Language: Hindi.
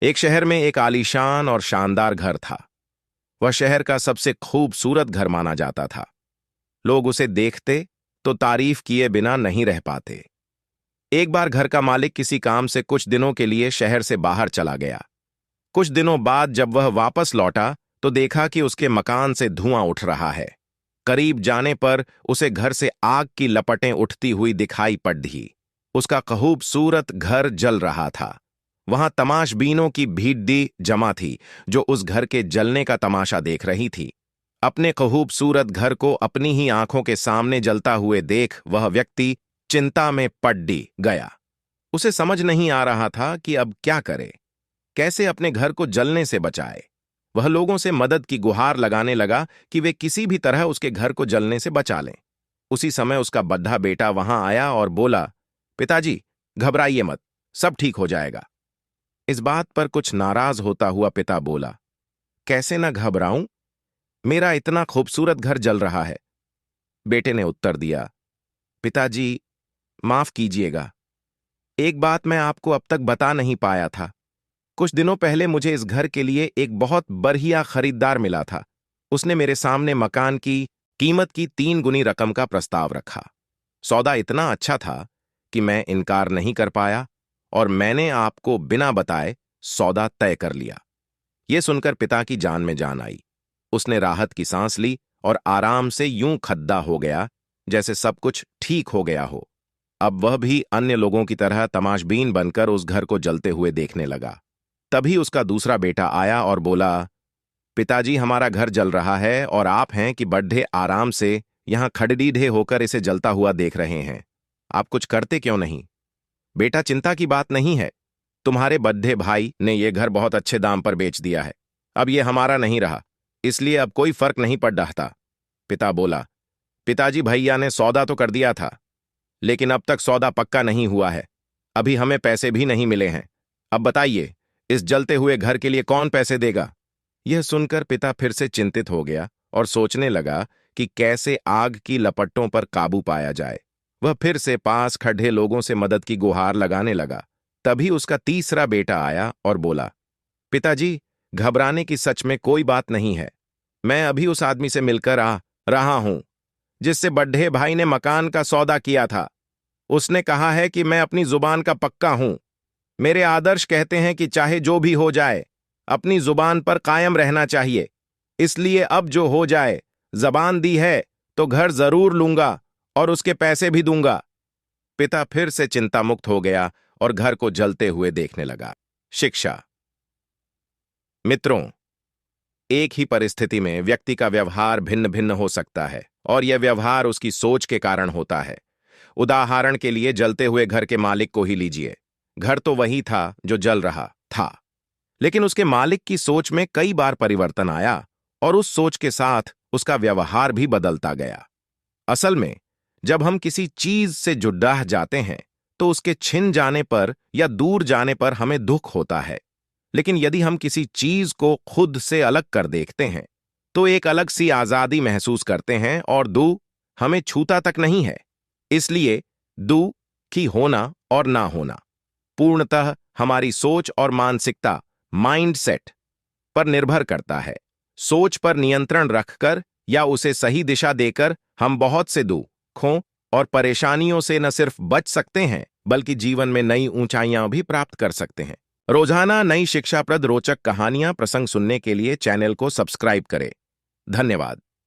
एक शहर में एक आलीशान और शानदार घर था। वह शहर का सबसे खूबसूरत घर माना जाता था। लोग उसे देखते तो तारीफ किए बिना नहीं रह पाते। एक बार घर का मालिक किसी काम से कुछ दिनों के लिए शहर से बाहर चला गया। कुछ दिनों बाद जब वह वापस लौटा तो देखा कि उसके मकान से धुआं उठ रहा है। करीब जाने पर उसे घर से आग की लपटें उठती हुई दिखाई पड़ दी। उसका खूबसूरत घर जल रहा था। वहां तमाशबीनों की भीड़ जमा थी जो उस घर के जलने का तमाशा देख रही थी। अपने खूबसूरत घर को अपनी ही आंखों के सामने जलता हुए देख वह व्यक्ति चिंता में पड़ गया। उसे समझ नहीं आ रहा था कि अब क्या करे, कैसे अपने घर को जलने से बचाए। वह लोगों से मदद की गुहार लगाने लगा कि वे किसी भी तरह उसके घर को जलने से बचा लें। उसी समय उसका बद्धा बेटा वहां आया और बोला, पिताजी, घबराइए मत, सब ठीक हो जाएगा। इस बात पर कुछ नाराज होता हुआ पिता बोला, कैसे न घबराऊं, मेरा इतना खूबसूरत घर जल रहा है। बेटे ने उत्तर दिया, पिताजी, माफ कीजिएगा, एक बात मैं आपको अब तक बता नहीं पाया था। कुछ दिनों पहले मुझे इस घर के लिए एक बहुत बढ़िया खरीदार मिला था। उसने मेरे सामने मकान की कीमत की 3 गुनी रकम का प्रस्ताव रखा। सौदा इतना अच्छा था कि मैं इनकार नहीं कर पाया और मैंने आपको बिना बताए सौदा तय कर लिया। यह सुनकर पिता की जान में जान आई। उसने राहत की सांस ली और आराम से यूं खद्दा हो गया जैसे सब कुछ ठीक हो गया हो। अब वह भी अन्य लोगों की तरह तमाशबीन बनकर उस घर को जलते हुए देखने लगा। तभी उसका दूसरा बेटा आया और बोला, पिताजी, हमारा घर जल रहा है और आप हैं कि बड्ढे आराम से यहां खड़ीढे होकर इसे जलता हुआ देख रहे हैं। आप कुछ करते क्यों नहीं? बेटा, चिंता की बात नहीं है। तुम्हारे बड्ढे भाई ने यह घर बहुत अच्छे दाम पर बेच दिया है। अब यह हमारा नहीं रहा, इसलिए अब कोई फर्क नहीं पड़ रहा था। पिता बोला, पिताजी, भैया ने सौदा तो कर दिया था, लेकिन अब तक सौदा पक्का नहीं हुआ है। अभी हमें पैसे भी नहीं मिले हैं। अब बताइए, इस जलते हुए घर के लिए कौन पैसे देगा? यह सुनकर पिता फिर से चिंतित हो गया और सोचने लगा कि कैसे आग की लपटों पर काबू पाया जाए। वह फिर से पास खड़े लोगों से मदद की गुहार लगाने लगा। तभी उसका तीसरा बेटा आया और बोला, पिताजी, घबराने की सच में कोई बात नहीं है। मैं अभी उस आदमी से मिलकर आ रहा हूं जिससे बड्ढे भाई ने मकान का सौदा किया था। उसने कहा है कि मैं अपनी जुबान का पक्का हूं। मेरे आदर्श कहते हैं कि चाहे जो भी हो जाए, अपनी जुबान पर कायम रहना चाहिए। इसलिए अब जो हो जाए, जबान दी है तो घर जरूर लूंगा और उसके पैसे भी दूंगा। पिता फिर से चिंता मुक्त हो गया और घर को जलते हुए देखने लगा। शिक्षा। मित्रों, एक ही परिस्थिति में व्यक्ति का व्यवहार भिन्न भिन्न हो सकता है और यह व्यवहार उसकी सोच के कारण होता है। उदाहरण के लिए जलते हुए घर के मालिक को ही लीजिए। घर तो वही था जो जल रहा था, लेकिन उसके मालिक की सोच में कई बार परिवर्तन आया और उस सोच के साथ उसका व्यवहार भी बदलता गया। असल में जब हम किसी चीज से जुड़ा जाते हैं तो उसके छिन जाने पर या दूर जाने पर हमें दुख होता है, लेकिन यदि हम किसी चीज को खुद से अलग कर देखते हैं तो एक अलग सी आजादी महसूस करते हैं और दू हमें छूता तक नहीं है। इसलिए दू की होना और ना होना पूर्णतः हमारी सोच और मानसिकता, माइंडसेट पर निर्भर करता है। सोच पर नियंत्रण रखकर या उसे सही दिशा देकर हम बहुत से दुखों और परेशानियों से न सिर्फ बच सकते हैं बल्कि जीवन में नई ऊंचाइयां भी प्राप्त कर सकते हैं। रोजाना नई शिक्षाप्रद रोचक कहानियां प्रसंग सुनने के लिए चैनल को सब्सक्राइब करें। धन्यवाद।